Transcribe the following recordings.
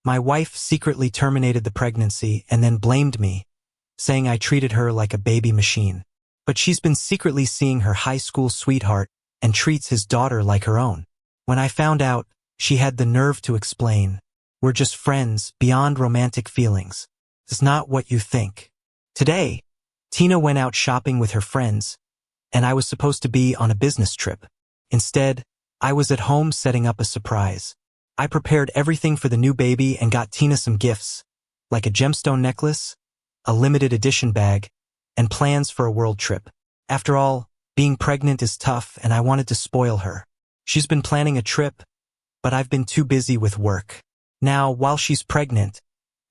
My wife secretly terminated the pregnancy and then blamed me, saying I treated her like a baby machine. But she's been secretly seeing her high school sweetheart and treats his daughter like her own. When I found out, she had the nerve to explain, "We're just friends, beyond romantic feelings. It's not what you think." Today, Tina went out shopping with her friends, and I was supposed to be on a business trip. Instead, I was at home setting up a surprise. I prepared everything for the new baby and got Tina some gifts, like a gemstone necklace, a limited edition bag, and plans for a world trip. After all, being pregnant is tough and I wanted to spoil her. She's been planning a trip, but I've been too busy with work. Now, while she's pregnant,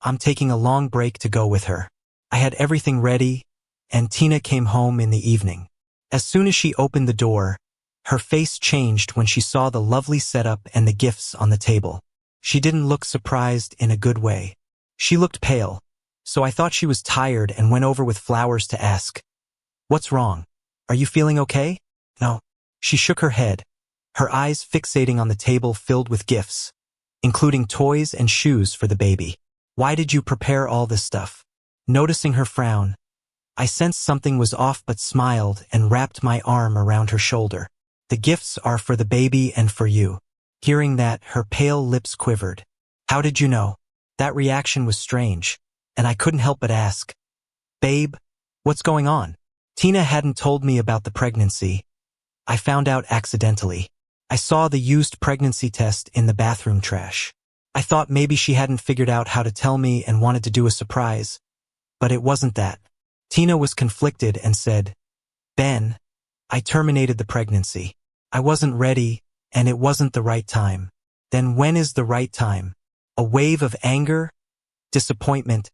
I'm taking a long break to go with her. I had everything ready, and Tina came home in the evening. As soon as she opened the door, her face changed when she saw the lovely setup and the gifts on the table. She didn't look surprised in a good way. She looked pale, so I thought she was tired and went over with flowers to ask, "What's wrong? Are you feeling okay?" "No." She shook her head, her eyes fixating on the table filled with gifts, including toys and shoes for the baby. "Why did you prepare all this stuff?" Noticing her frown, I sensed something was off but smiled and wrapped my arm around her shoulder. "The gifts are for the baby and for you." Hearing that, her pale lips quivered. "How did you know?" That reaction was strange, and I couldn't help but ask, "Babe, what's going on?" Tina hadn't told me about the pregnancy. I found out accidentally. I saw the used pregnancy test in the bathroom trash. I thought maybe she hadn't figured out how to tell me and wanted to do a surprise, but it wasn't that. Tina was conflicted and said, "Ben, I terminated the pregnancy. I wasn't ready, and it wasn't the right time." Then when is the right time? A wave of anger, disappointment,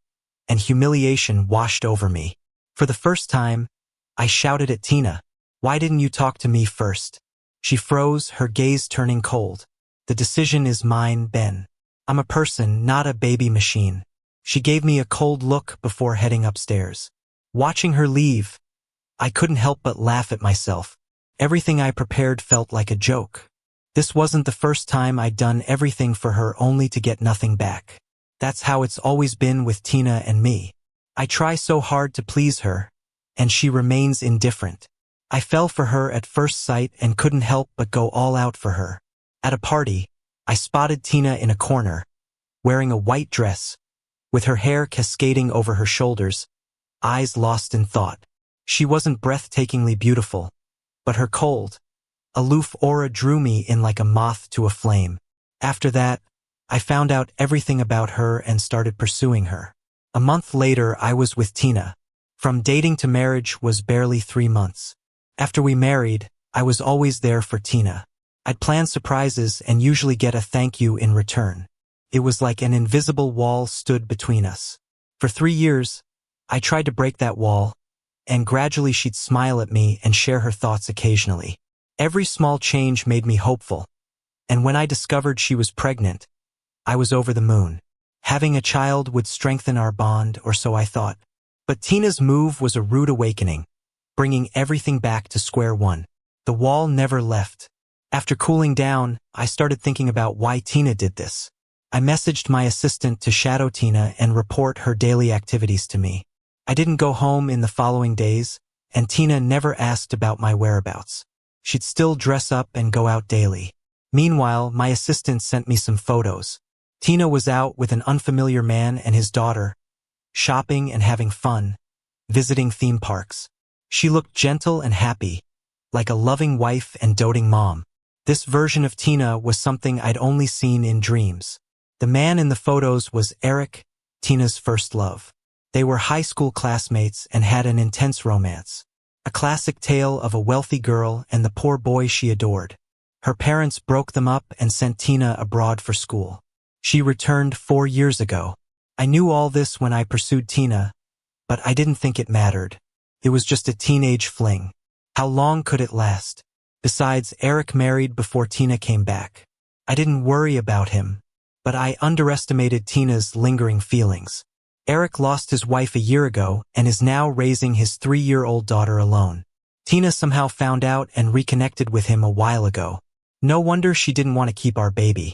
and humiliation washed over me. For the first time, I shouted at Tina, "Why didn't you talk to me first?" She froze, her gaze turning cold. "The decision is mine, Ben. I'm a person, not a baby machine." She gave me a cold look before heading upstairs. Watching her leave, I couldn't help but laugh at myself. Everything I prepared felt like a joke. This wasn't the first time I'd done everything for her only to get nothing back. That's how it's always been with Tina and me. I try so hard to please her, and she remains indifferent. I fell for her at first sight and couldn't help but go all out for her. At a party, I spotted Tina in a corner, wearing a white dress, with her hair cascading over her shoulders, eyes lost in thought. She wasn't breathtakingly beautiful, but her cold, aloof aura drew me in like a moth to a flame. After that, I found out everything about her and started pursuing her. A month later, I was with Tina. From dating to marriage was barely 3 months. After we married, I was always there for Tina. I'd plan surprises and usually get a thank you in return. It was like an invisible wall stood between us. For 3 years, I tried to break that wall, and gradually she'd smile at me and share her thoughts occasionally. Every small change made me hopeful, and when I discovered she was pregnant, I was over the moon. Having a child would strengthen our bond, or so I thought. But Tina's move was a rude awakening, bringing everything back to square one. The wall never left. After cooling down, I started thinking about why Tina did this. I messaged my assistant to shadow Tina and report her daily activities to me. I didn't go home in the following days, and Tina never asked about my whereabouts. She'd still dress up and go out daily. Meanwhile, my assistant sent me some photos. Tina was out with an unfamiliar man and his daughter, shopping and having fun, visiting theme parks. She looked gentle and happy, like a loving wife and doting mom. This version of Tina was something I'd only seen in dreams. The man in the photos was Eric, Tina's first love. They were high school classmates and had an intense romance. A classic tale of a wealthy girl and the poor boy she adored. Her parents broke them up and sent Tina abroad for school. She returned 4 years ago. I knew all this when I pursued Tina, but I didn't think it mattered. It was just a teenage fling. How long could it last? Besides, Eric married before Tina came back. I didn't worry about him, but I underestimated Tina's lingering feelings. Eric lost his wife a year ago and is now raising his 3-year-old daughter alone. Tina somehow found out and reconnected with him a while ago. No wonder she didn't want to keep our baby.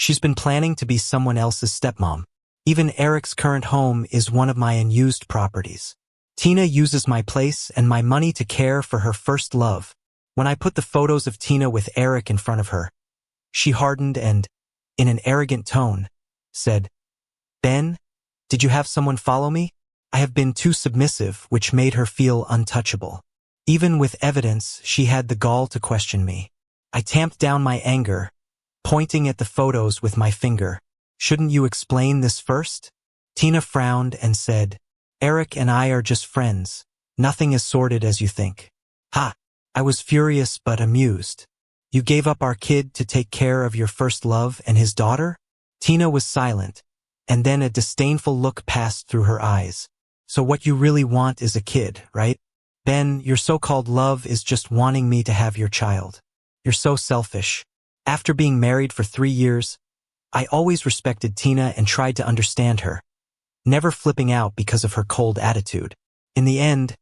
She's been planning to be someone else's stepmom. Even Eric's current home is one of my unused properties. Tina uses my place and my money to care for her first love. When I put the photos of Tina with Eric in front of her, she hardened and, in an arrogant tone, said, "Ben, did you have someone follow me?" I have been too submissive, which made her feel untouchable. Even with evidence, she had the gall to question me. I tamped down my anger, pointing at the photos with my finger. "Shouldn't you explain this first?" Tina frowned and said, "Eric and I are just friends. Nothing as sordid as you think." Ha! I was furious but amused. "You gave up our kid to take care of your first love and his daughter?" Tina was silent, and then a disdainful look passed through her eyes. "So what you really want is a kid, right? Ben, your so-called love is just wanting me to have your child. You're so selfish." After being married for 3 years, I always respected Tina and tried to understand her, never flipping out because of her cold attitude. In the end,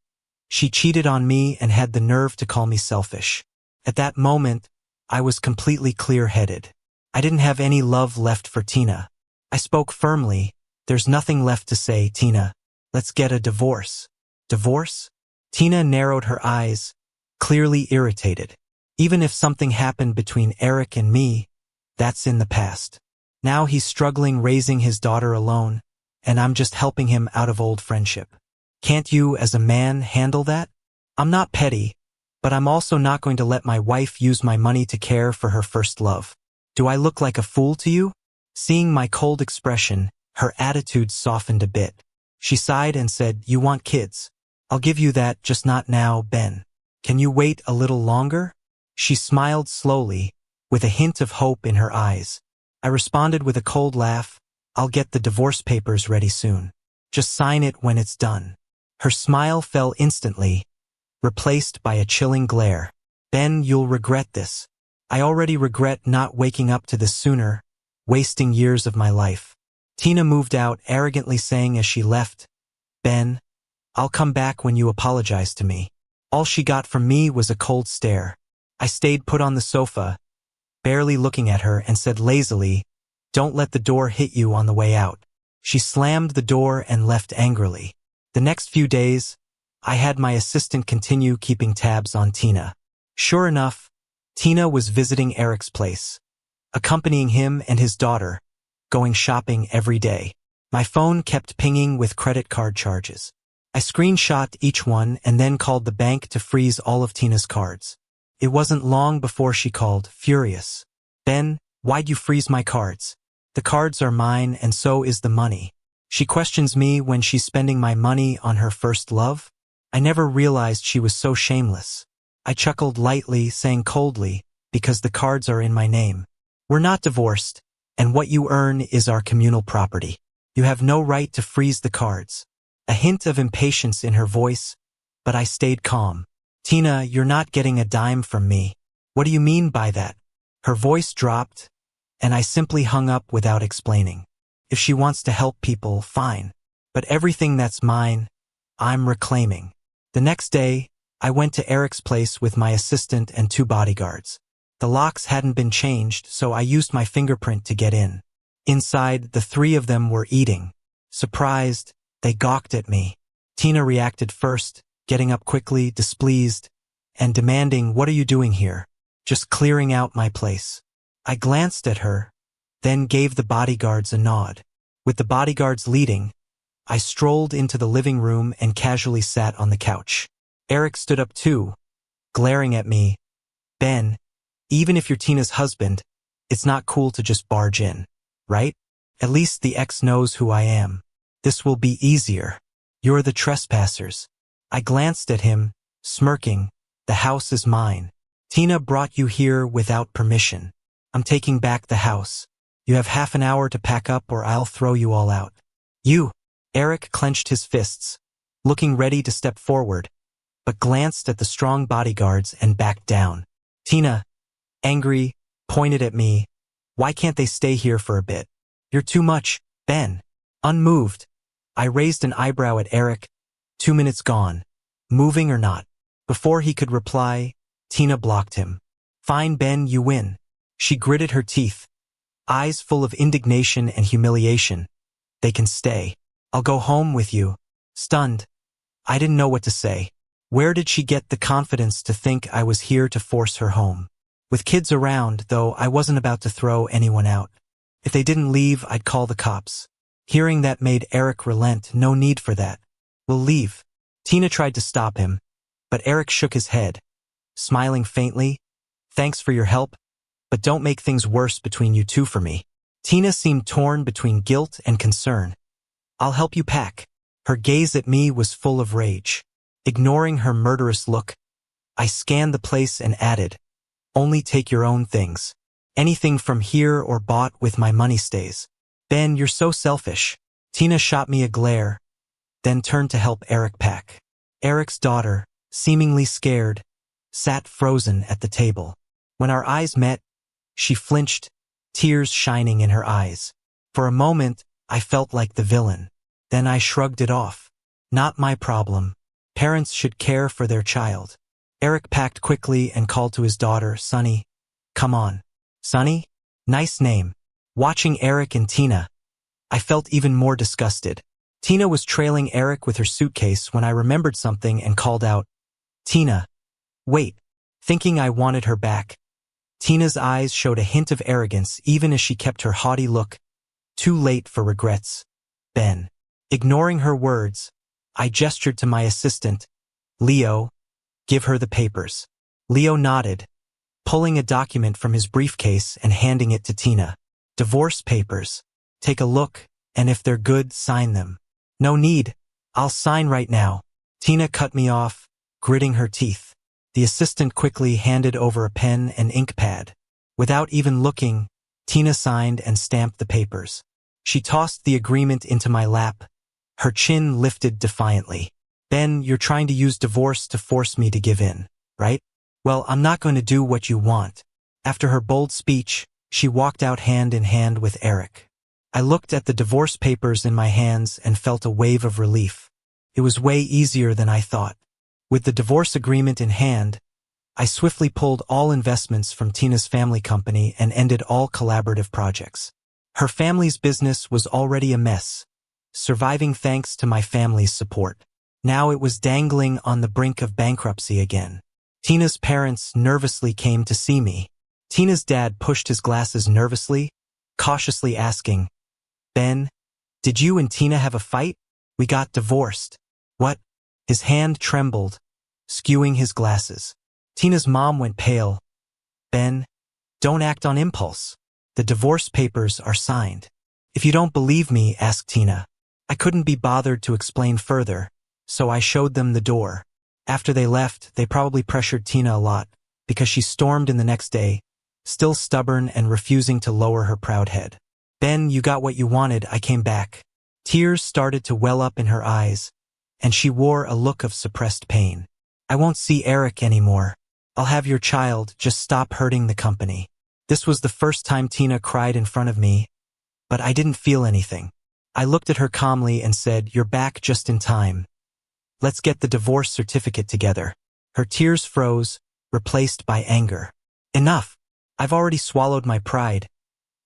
she cheated on me and had the nerve to call me selfish. At that moment, I was completely clear-headed. I didn't have any love left for Tina. I spoke firmly. "There's nothing left to say, Tina. Let's get a divorce." "Divorce?" Tina narrowed her eyes, clearly irritated. "Even if something happened between Eric and me, that's in the past. Now he's struggling raising his daughter alone, and I'm just helping him out of old friendship. Can't you, as a man, handle that? I'm not petty, but I'm also not going to let my wife use my money to care for her first love. Do I look like a fool to you?" Seeing my cold expression, her attitude softened a bit. She sighed and said, "You want kids. I'll give you that, just not now, Ben. Can you wait a little longer?" She smiled slowly, with a hint of hope in her eyes. I responded with a cold laugh, "I'll get the divorce papers ready soon. Just sign it when it's done." Her smile fell instantly, replaced by a chilling glare. "Ben, you'll regret this. I already regret not waking up to this sooner, wasting years of my life." Tina moved out, arrogantly saying as she left, "Ben, I'll come back when you apologize to me." All she got from me was a cold stare. I stayed put on the sofa, barely looking at her, and said lazily, "Don't let the door hit you on the way out." She slammed the door and left angrily. The next few days, I had my assistant continue keeping tabs on Tina. Sure enough, Tina was visiting Eric's place, accompanying him and his daughter, going shopping every day. My phone kept pinging with credit card charges. I screenshot each one and then called the bank to freeze all of Tina's cards. It wasn't long before she called, furious. "Ben, why'd you freeze my cards? The cards are mine and so is the money." She questions me when she's spending my money on her first love. I never realized she was so shameless. I chuckled lightly, saying coldly, "Because the cards are in my name. We're not divorced, and what you earn is our communal property. You have no right to freeze the cards." A hint of impatience in her voice, but I stayed calm. "Tina, you're not getting a dime from me." "What do you mean by that?" Her voice dropped, and I simply hung up without explaining. If she wants to help people, fine. But everything that's mine, I'm reclaiming. The next day, I went to Eric's place with my assistant and 2 bodyguards. The locks hadn't been changed, so I used my fingerprint to get in. Inside, the 3 of them were eating. Surprised, they gawked at me. Tina reacted first, getting up quickly, displeased, and demanding, "What are you doing here?" "Just clearing out my place." I glanced at her, then gave the bodyguards a nod. With the bodyguards leading, I strolled into the living room and casually sat on the couch. Eric stood up too, glaring at me. "Ben, even if you're Tina's husband, it's not cool to just barge in, right? At least the ex knows who I am. This will be easier. You're the trespassers." I glanced at him, smirking. "The house is mine. Tina brought you here without permission. I'm taking back the house. You have half an hour to pack up or I'll throw you all out." "You!" Eric clenched his fists, looking ready to step forward, but glanced at the strong bodyguards and backed down. Tina, angry, pointed at me. "Why can't they stay here for a bit? You're too much, Ben." Unmoved, I raised an eyebrow at Eric. 2 minutes gone. Moving or not? Before he could reply, Tina blocked him. "Fine, Ben, you win." She gritted her teeth. eyes full of indignation and humiliation. They can stay. I'll go home with you. Stunned, I didn't know what to say. Where did she get the confidence to think I was here to force her home? With kids around, though, I wasn't about to throw anyone out. If they didn't leave, I'd call the cops. Hearing that made Eric relent. No need for that. We'll leave. Tina tried to stop him, but Eric shook his head, smiling faintly. Thanks for your help, but don't make things worse between you two for me. Tina seemed torn between guilt and concern. I'll help you pack. Her gaze at me was full of rage. Ignoring her murderous look, I scanned the place and added, only take your own things. Anything from here or bought with my money stays. Ben, you're so selfish. Tina shot me a glare, then turned to help Eric pack. Eric's daughter, seemingly scared, sat frozen at the table. When our eyes met, she flinched, tears shining in her eyes. For a moment, I felt like the villain. Then I shrugged it off. Not my problem. Parents should care for their child. Eric packed quickly and called to his daughter, Sunny. Come on. Sunny? Nice name. Watching Eric and Tina, I felt even more disgusted. Tina was trailing Eric with her suitcase when I remembered something and called out, Tina, wait, thinking I wanted her back. Tina's eyes showed a hint of arrogance even as she kept her haughty look. Too late for regrets. Ben. Ignoring her words, I gestured to my assistant, Leo, give her the papers. Leo nodded, pulling a document from his briefcase and handing it to Tina. Divorce papers. Take a look, and if they're good, sign them. No need. I'll sign right now. Tina cut me off, gritting her teeth. The assistant quickly handed over a pen and ink pad. Without even looking, Tina signed and stamped the papers. She tossed the agreement into my lap, her chin lifted defiantly. Ben, you're trying to use divorce to force me to give in, right? Well, I'm not going to do what you want. After her bold speech, she walked out hand in hand with Eric. I looked at the divorce papers in my hands and felt a wave of relief. It was way easier than I thought. With the divorce agreement in hand, I swiftly pulled all investments from Tina's family company and ended all collaborative projects. Her family's business was already a mess, surviving thanks to my family's support. Now it was dangling on the brink of bankruptcy again. Tina's parents nervously came to see me. Tina's dad pushed his glasses nervously, cautiously asking, Ben, did you and Tina have a fight? We got divorced. What? His hand trembled, skewing his glasses. Tina's mom went pale. Ben, don't act on impulse. The divorce papers are signed. If you don't believe me, ask Tina. I couldn't be bothered to explain further, so I showed them the door. After they left, they probably pressured Tina a lot, because she stormed in the next day, still stubborn and refusing to lower her proud head. Ben, you got what you wanted, I came back. Tears started to well up in her eyes, and she wore a look of suppressed pain. I won't see Eric anymore. I'll have your child, just stop hurting the company. This was the first time Tina cried in front of me, but I didn't feel anything. I looked at her calmly and said, you're back just in time. Let's get the divorce certificate together. Her tears froze, replaced by anger. Enough. I've already swallowed my pride.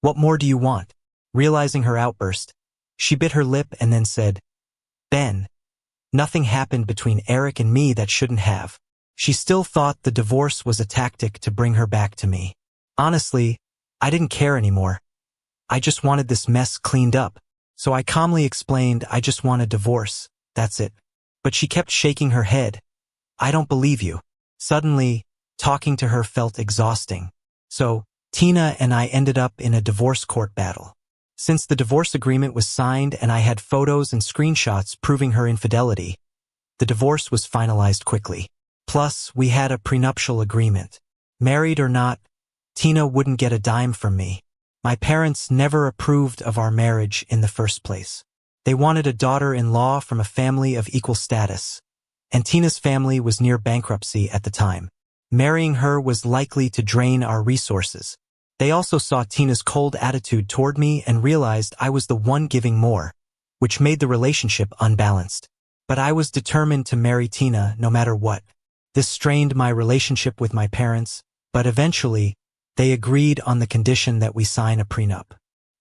What more do you want? Realizing her outburst, she bit her lip and then said, Ben, nothing happened between Eric and me that shouldn't have. She still thought the divorce was a tactic to bring her back to me. Honestly, I didn't care anymore. I just wanted this mess cleaned up. So I calmly explained I just want a divorce, that's it. But she kept shaking her head. I don't believe you. Suddenly, talking to her felt exhausting. So, Tina and I ended up in a divorce court battle. Since the divorce agreement was signed and I had photos and screenshots proving her infidelity, the divorce was finalized quickly. Plus, we had a prenuptial agreement. Married or not, Tina wouldn't get a dime from me. My parents never approved of our marriage in the first place. They wanted a daughter-in-law from a family of equal status, and Tina's family was near bankruptcy at the time. Marrying her was likely to drain our resources. They also saw Tina's cold attitude toward me and realized I was the one giving more, which made the relationship unbalanced. But I was determined to marry Tina no matter what. This strained my relationship with my parents, but eventually, They agreed on the condition that we sign a prenup.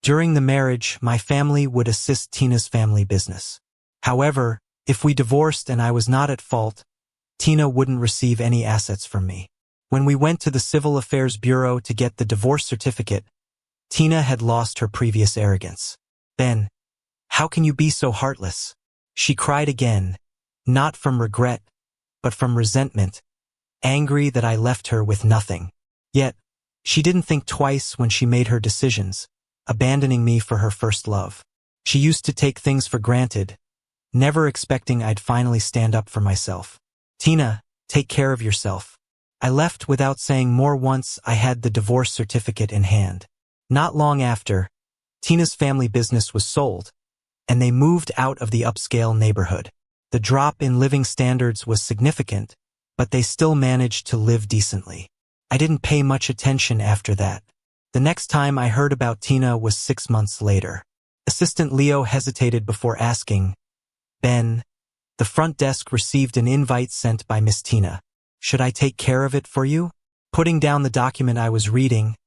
During the marriage, my family would assist Tina's family business. However, if we divorced and I was not at fault, Tina wouldn't receive any assets from me. When we went to the Civil Affairs Bureau to get the divorce certificate, Tina had lost her previous arrogance. "Ben, how can you be so heartless?" She cried again, not from regret, but from resentment, angry that I left her with nothing. Yet, she didn't think twice when she made her decisions, abandoning me for her first love. She used to take things for granted, never expecting I'd finally stand up for myself. "Tina, take care of yourself." I left without saying more once I had the divorce certificate in hand. Not long after, Tina's family business was sold, and they moved out of the upscale neighborhood. The drop in living standards was significant, but they still managed to live decently. I didn't pay much attention after that. The next time I heard about Tina was 6 months later. Assistant Leo hesitated before asking, "Ben, the front desk received an invite sent by Miss Tina. Should I take care of it for you?" Putting down the document I was reading,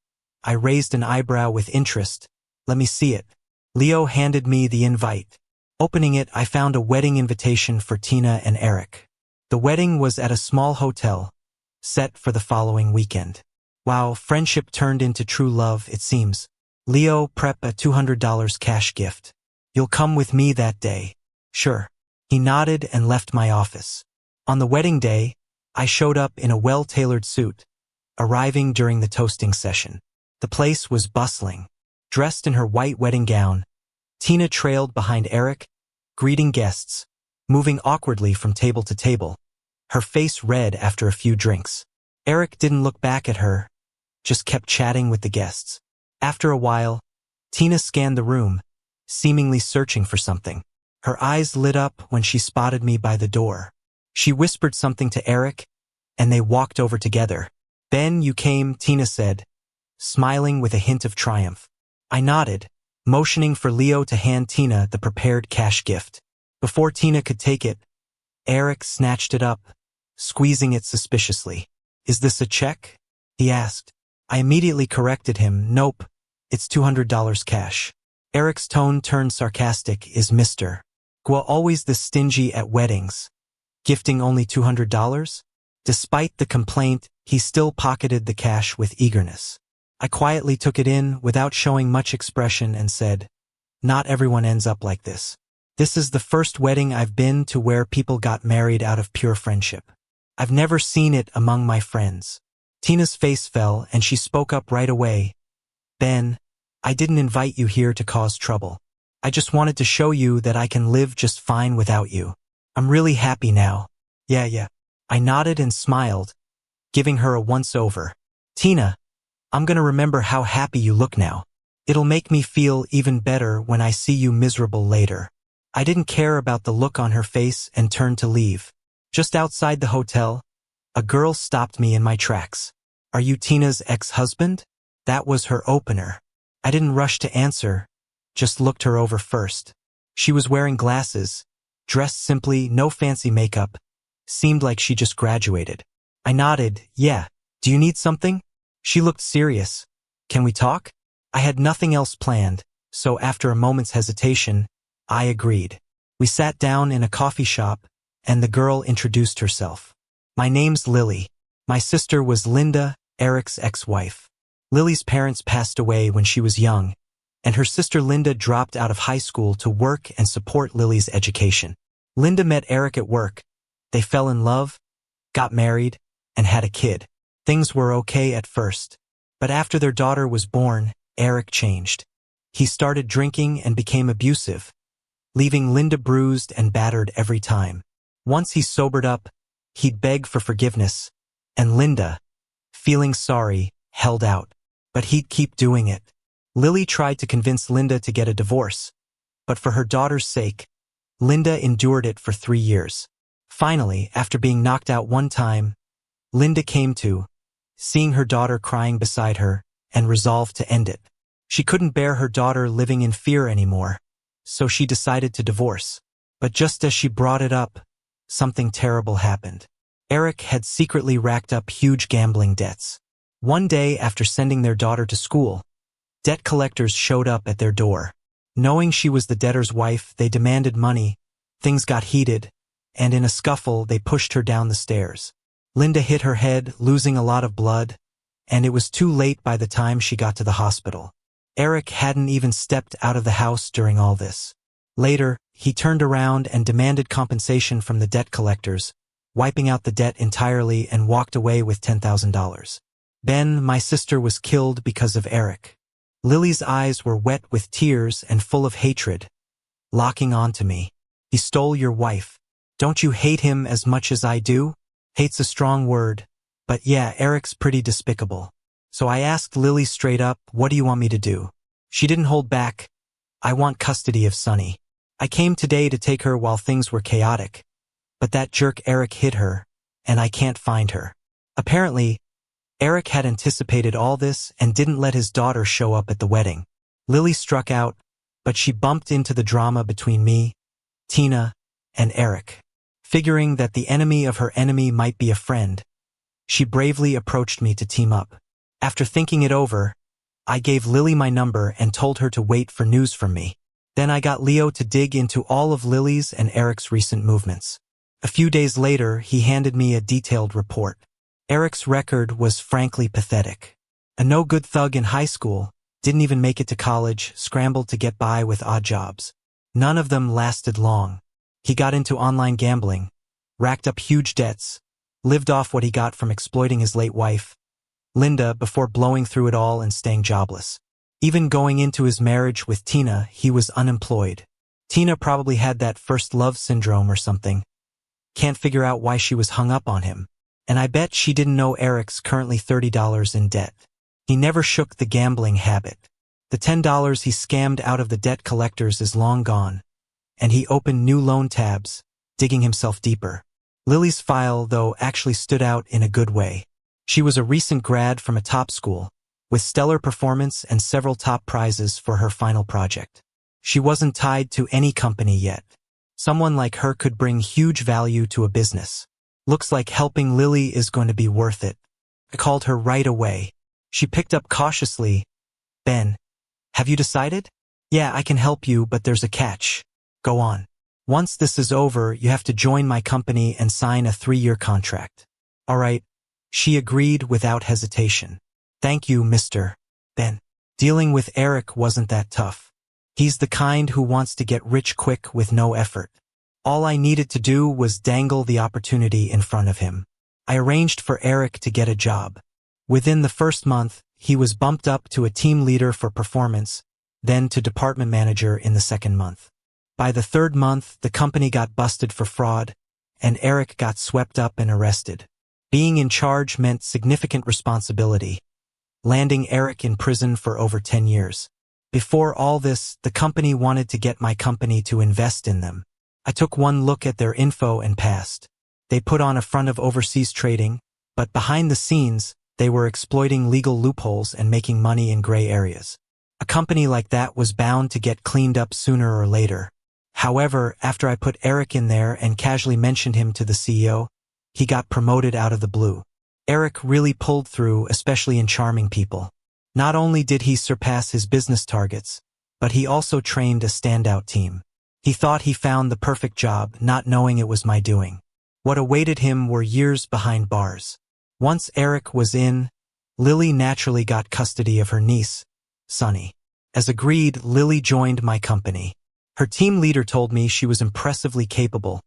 I raised an eyebrow with interest. "Let me see it." Leo handed me the invite. Opening it, I found a wedding invitation for Tina and Eric. The wedding was at a small hotel, set for the following weekend. Wow, friendship turned into true love, it seems. "Leo, prep a $200 cash gift. You'll come with me that day." "Sure." He nodded and left my office. On the wedding day, I showed up in a well-tailored suit, arriving during the toasting session. The place was bustling. Dressed in her white wedding gown, Tina trailed behind Eric, greeting guests, moving awkwardly from table to table, her face red after a few drinks. Eric didn't look back at her, just kept chatting with the guests. After a while, Tina scanned the room, seemingly searching for something. Her eyes lit up when she spotted me by the door. She whispered something to Eric, and they walked over together. "Ben, you came," Tina said, smiling with a hint of triumph. I nodded, motioning for Leo to hand Tina the prepared cash gift. Before Tina could take it, Eric snatched it up, squeezing it suspiciously. "Is this a check?" he asked. I immediately corrected him. "Nope, it's $200 cash." Eric's tone turned sarcastic. "Is Mr. Gua always this stingy at weddings? Gifting only $200? Despite the complaint, he still pocketed the cash with eagerness. I quietly took it in without showing much expression and said, "Not everyone ends up like this. This is the first wedding I've been to where people got married out of pure friendship. I've never seen it among my friends." Tina's face fell and she spoke up right away. "Ben, I didn't invite you here to cause trouble. I just wanted to show you that I can live just fine without you. I'm really happy now." Yeah. I nodded and smiled, giving her a once-over. "Tina, I'm gonna remember how happy you look now. It'll make me feel even better when I see you miserable later." I didn't care about the look on her face and turned to leave. Just outside the hotel, a girl stopped me in my tracks. "Are you Tina's ex-husband?" That was her opener. I didn't rush to answer, just looked her over first. She was wearing glasses, dressed simply, no fancy makeup, seemed like she just graduated. I nodded. "Yeah. Do you need something?" She looked serious. "Can we talk?" I had nothing else planned, so after a moment's hesitation, I agreed. We sat down in a coffee shop, and the girl introduced herself. "My name's Lily. My sister was Linda, Eric's ex-wife. Lily's parents passed away when she was young, and her sister Linda dropped out of high school to work and support Lily's education. Linda met Eric at work. They fell in love, got married, and had a kid. Things were okay at first, but after their daughter was born, Eric changed. He started drinking and became abusive, leaving Linda bruised and battered every time. Once he sobered up, he'd beg for forgiveness, and Linda, feeling sorry, held out. But he'd keep doing it. Lily tried to convince Linda to get a divorce, but for her daughter's sake, Linda endured it for 3 years. Finally, after being knocked out one time, Linda came to, seeing her daughter crying beside her, and resolved to end it. She couldn't bear her daughter living in fear anymore, so she decided to divorce. But just as she brought it up, something terrible happened. Eric had secretly racked up huge gambling debts. One day after sending their daughter to school, debt collectors showed up at their door. Knowing she was the debtor's wife, they demanded money. Things got heated, and in a scuffle, they pushed her down the stairs. Linda hit her head, losing a lot of blood, and it was too late by the time she got to the hospital. Eric hadn't even stepped out of the house during all this. Later, he turned around and demanded compensation from the debt collectors, wiping out the debt entirely, and walked away with $10,000. Ben, my sister, was killed because of Eric. Lily's eyes were wet with tears and full of hatred, locking onto me. He stole your wife. Don't you hate him as much as I do? Hate's a strong word, but yeah, Eric's pretty despicable. So I asked Lily straight up, what do you want me to do? She didn't hold back. I want custody of Sunny. I came today to take her while things were chaotic, but that jerk Eric hid her, and I can't find her. Apparently, Eric had anticipated all this and didn't let his daughter show up at the wedding. Lily struck out, but she bumped into the drama between me, Tina, and Eric. Figuring that the enemy of her enemy might be a friend, she bravely approached me to team up. After thinking it over, I gave Lily my number and told her to wait for news from me. Then I got Leo to dig into all of Lily's and Eric's recent movements. A few days later, he handed me a detailed report. Eric's record was frankly pathetic. A no-good thug in high school, didn't even make it to college, scrambled to get by with odd jobs. None of them lasted long. He got into online gambling, racked up huge debts, lived off what he got from exploiting his late wife, Linda, before blowing through it all and staying jobless. Even going into his marriage with Tina, he was unemployed. Tina probably had that first love syndrome or something. Can't figure out why she was hung up on him. And I bet she didn't know Eric's currently $30 in debt. He never shook the gambling habit. The $10 he scammed out of the debt collectors is long gone, and he opened new loan tabs, digging himself deeper. Lily's file, though, actually stood out in a good way. She was a recent grad from a top school, with stellar performance and several top prizes for her final project. She wasn't tied to any company yet. Someone like her could bring huge value to a business. Looks like helping Lily is going to be worth it. I called her right away. She picked up cautiously. Ben, have you decided? Yeah, I can help you, but there's a catch. Go on. Once this is over, you have to join my company and sign a 3-year contract. All right. She agreed without hesitation. Thank you, Mr. Ben. Dealing with Eric wasn't that tough. He's the kind who wants to get rich quick with no effort. All I needed to do was dangle the opportunity in front of him. I arranged for Eric to get a job. Within the first month, he was bumped up to a team leader for performance, then to department manager in the second month. By the third month, the company got busted for fraud, and Eric got swept up and arrested. Being in charge meant significant responsibility, landing Eric in prison for over 10 years. Before all this, the company wanted to get my company to invest in them. I took one look at their info and passed. They put on a front of overseas trading, but behind the scenes, they were exploiting legal loopholes and making money in gray areas. A company like that was bound to get cleaned up sooner or later. However, after I put Eric in there and casually mentioned him to the CEO, he got promoted out of the blue. Eric really pulled through, especially in charming people. Not only did he surpass his business targets, but he also trained a standout team. He thought he found the perfect job, not knowing it was my doing. What awaited him were years behind bars. Once Eric was in, Lily naturally got custody of her niece, Sunny. As agreed, Lily joined my company. Her team leader told me she was impressively capable,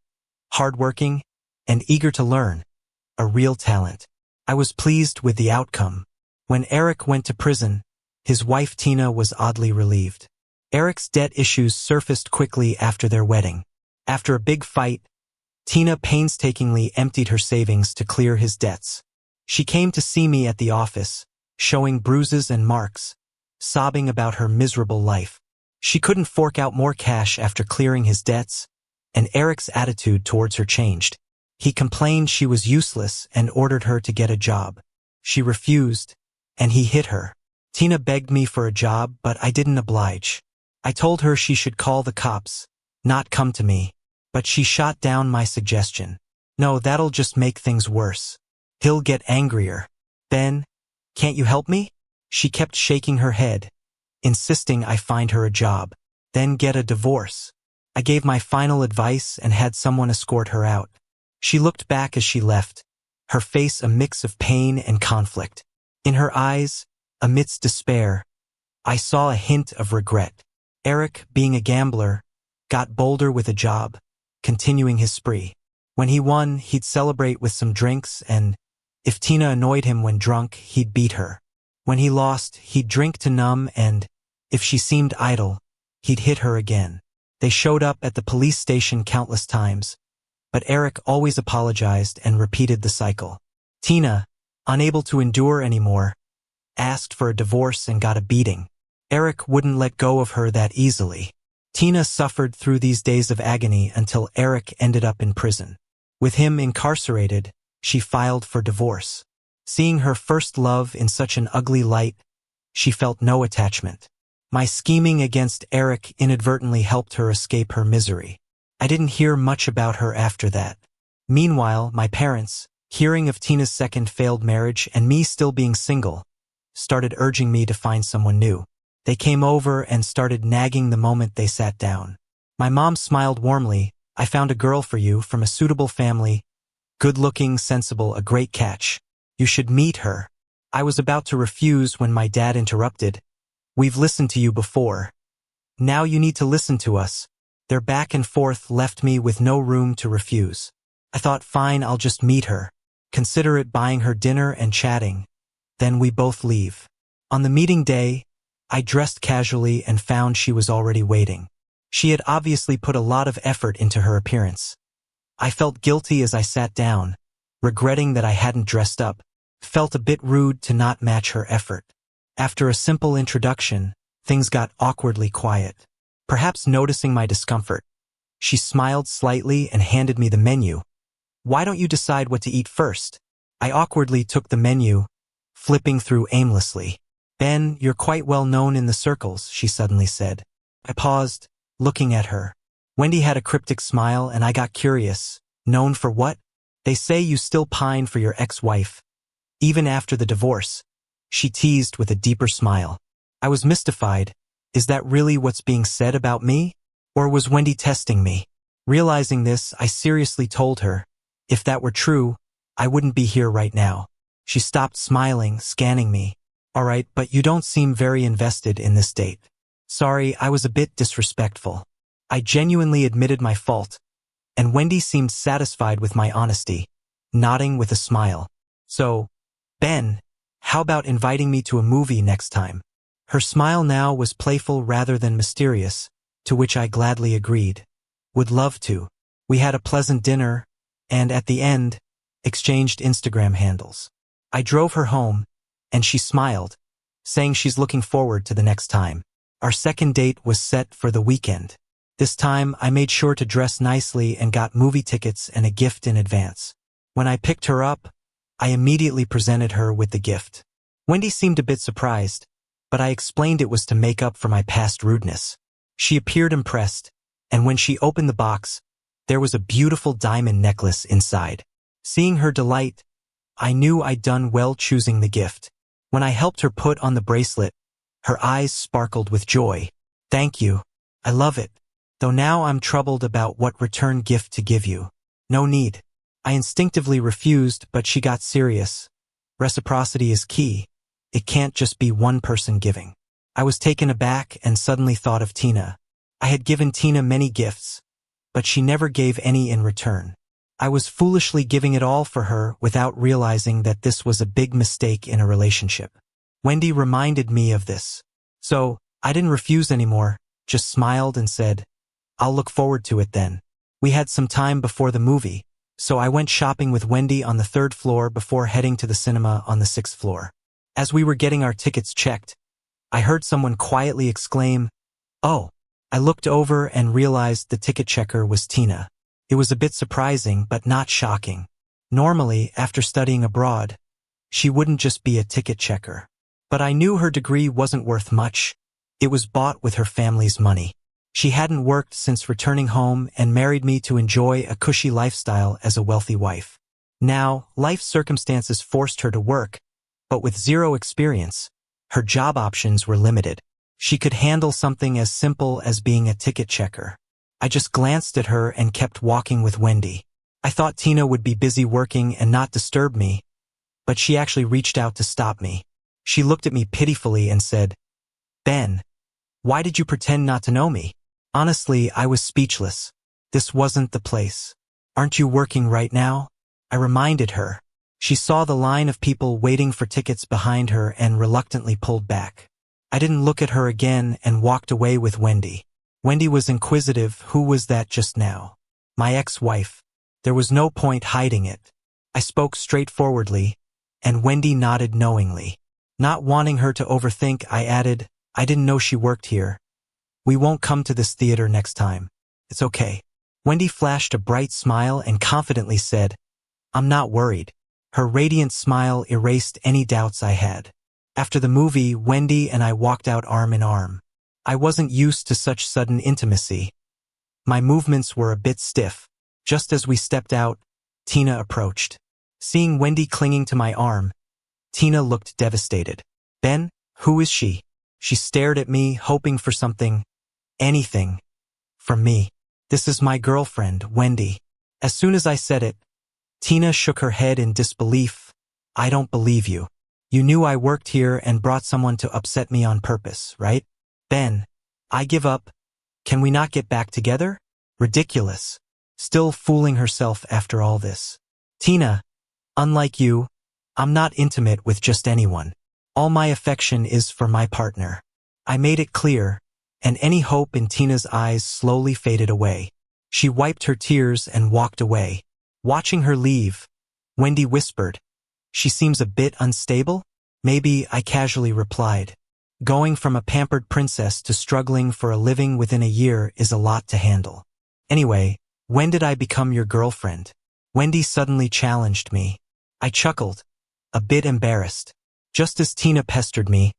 hardworking, and eager to learn. A real talent. I was pleased with the outcome. When Eric went to prison, his wife Tina was oddly relieved. Eric's debt issues surfaced quickly after their wedding. After a big fight, Tina painstakingly emptied her savings to clear his debts. She came to see me at the office, showing bruises and marks, sobbing about her miserable life. She couldn't fork out more cash after clearing his debts, and Eric's attitude towards her changed. He complained she was useless and ordered her to get a job. She refused, and he hit her. Tina begged me for a job, but I didn't oblige. I told her she should call the cops, not come to me, but she shot down my suggestion. No, that'll just make things worse. He'll get angrier. Ben, Can't you help me? She kept shaking her head, insisting I find her a job, then get a divorce. I gave my final advice and had someone escort her out. She looked back as she left, her face a mix of pain and conflict. In her eyes, amidst despair, I saw a hint of regret. Eric, being a gambler, got bolder with a job, continuing his spree. When he won, he'd celebrate with some drinks, and if Tina annoyed him when drunk, he'd beat her. When he lost, he'd drink to numb, and if she seemed idle, he'd hit her again. They showed up at the police station countless times, but Eric always apologized and repeated the cycle. Tina, unable to endure anymore, asked for a divorce and got a beating. Eric wouldn't let go of her that easily. Tina suffered through these days of agony until Eric ended up in prison. With him incarcerated, she filed for divorce. Seeing her first love in such an ugly light, she felt no attachment. My scheming against Eric inadvertently helped her escape her misery. I didn't hear much about her after that. Meanwhile, my parents, hearing of Tina's second failed marriage and me still being single, started urging me to find someone new. They came over and started nagging the moment they sat down. My mom smiled warmly. I found a girl for you from a suitable family, good-looking, sensible, a great catch. You should meet her. I was about to refuse when my dad interrupted. We've listened to you before. Now you need to listen to us. Their back and forth left me with no room to refuse. I thought, fine, I'll just meet her. Consider it buying her dinner and chatting. Then we both leave. On the meeting day, I dressed casually and found she was already waiting. She had obviously put a lot of effort into her appearance. I felt guilty as I sat down, regretting that I hadn't dressed up. Felt a bit rude to not match her effort. After a simple introduction, things got awkwardly quiet. Perhaps noticing my discomfort, she smiled slightly and handed me the menu. Why don't you decide what to eat first? I awkwardly took the menu, flipping through aimlessly. Ben, you're quite well known in the circles, she suddenly said. I paused, looking at her. Wendy had a cryptic smile and I got curious. Known for what? They say you still pine for your ex-wife. Even after the divorce, she teased with a deeper smile. I was mystified. Is that really what's being said about me? Or was Wendy testing me? Realizing this, I seriously told her, if that were true, I wouldn't be here right now. She stopped smiling, scanning me. All right, but you don't seem very invested in this date. Sorry, I was a bit disrespectful. I genuinely admitted my fault, and Wendy seemed satisfied with my honesty, nodding with a smile. So, Ben, how about inviting me to a movie next time? Her smile now was playful rather than mysterious, to which I gladly agreed. Would love to. We had a pleasant dinner, and at the end, exchanged Instagram handles. I drove her home, and she smiled, saying she's looking forward to the next time. Our second date was set for the weekend. This time, I made sure to dress nicely and got movie tickets and a gift in advance. When I picked her up, I immediately presented her with the gift. Wendy seemed a bit surprised, but I explained it was to make up for my past rudeness. She appeared impressed, and when she opened the box, there was a beautiful diamond necklace inside. Seeing her delight, I knew I'd done well choosing the gift. When I helped her put on the bracelet, her eyes sparkled with joy. Thank you. I love it. Though now I'm troubled about what return gift to give you. No need. I instinctively refused, but she got serious. Reciprocity is key. It can't just be one person giving. I was taken aback and suddenly thought of Tina. I had given Tina many gifts, but she never gave any in return. I was foolishly giving it all for her without realizing that this was a big mistake in a relationship. Wendy reminded me of this. So, I didn't refuse anymore, just smiled and said, I'll look forward to it then. We had some time before the movie, so I went shopping with Wendy on the 3rd floor before heading to the cinema on the 6th floor. As we were getting our tickets checked, I heard someone quietly exclaim, "Oh!" I looked over and realized the ticket checker was Tina. It was a bit surprising, but not shocking. Normally, after studying abroad, she wouldn't just be a ticket checker. But I knew her degree wasn't worth much. It was bought with her family's money. She hadn't worked since returning home and married me to enjoy a cushy lifestyle as a wealthy wife. Now, life circumstances forced her to work, but with zero experience, her job options were limited. She could handle something as simple as being a ticket checker. I just glanced at her and kept walking with Wendy. I thought Tina would be busy working and not disturb me, but she actually reached out to stop me. She looked at me pitifully and said, "Ben, why did you pretend not to know me?" Honestly, I was speechless. This wasn't the place. "Aren't you working right now?" I reminded her. She saw the line of people waiting for tickets behind her and reluctantly pulled back. I didn't look at her again and walked away with Wendy. Wendy was inquisitive. Who was that just now? My ex-wife. There was no point hiding it. I spoke straightforwardly, and Wendy nodded knowingly. Not wanting her to overthink, I added, "I didn't know she worked here. We won't come to this theater next time. It's okay." Wendy flashed a bright smile and confidently said, "I'm not worried." Her radiant smile erased any doubts I had. After the movie, Wendy and I walked out arm in arm. I wasn't used to such sudden intimacy. My movements were a bit stiff. Just as we stepped out, Tina approached. Seeing Wendy clinging to my arm, Tina looked devastated. "Ben, who is she?" She stared at me, hoping for something, anything, from me. "This is my girlfriend, Wendy." As soon as I said it, Tina shook her head in disbelief. "I don't believe you. You knew I worked here and brought someone to upset me on purpose, right?" "Ben, I give up. Can we not get back together?" Ridiculous. Still fooling herself after all this. "Tina, unlike you, I'm not intimate with just anyone. All my affection is for my partner." I made it clear, and any hope in Tina's eyes slowly faded away. She wiped her tears and walked away. Watching her leave, Wendy whispered, "She seems a bit unstable?" "Maybe," I casually replied. Going from a pampered princess to struggling for a living within a year is a lot to handle. "Anyway, when did I become your girlfriend?" Wendy suddenly challenged me. I chuckled, a bit embarrassed. Just as Tina pestered me,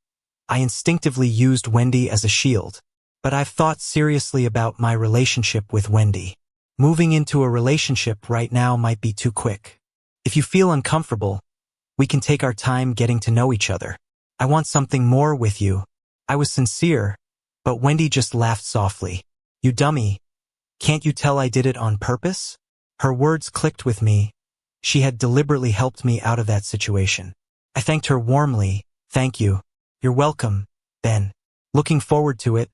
I instinctively used Wendy as a shield. But I've thought seriously about my relationship with Wendy. Moving into a relationship right now might be too quick. If you feel uncomfortable, we can take our time getting to know each other. I want something more with you. I was sincere, but Wendy just laughed softly. "You dummy. Can't you tell I did it on purpose?" Her words clicked with me. She had deliberately helped me out of that situation. I thanked her warmly. "Thank you." "You're welcome, Ben." Looking forward to it,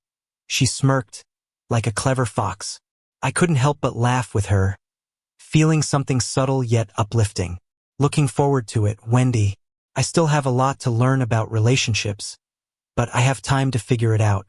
she smirked, like a clever fox. I couldn't help but laugh with her, feeling something subtle yet uplifting. Looking forward to it, Wendy. I still have a lot to learn about relationships, but I have time to figure it out.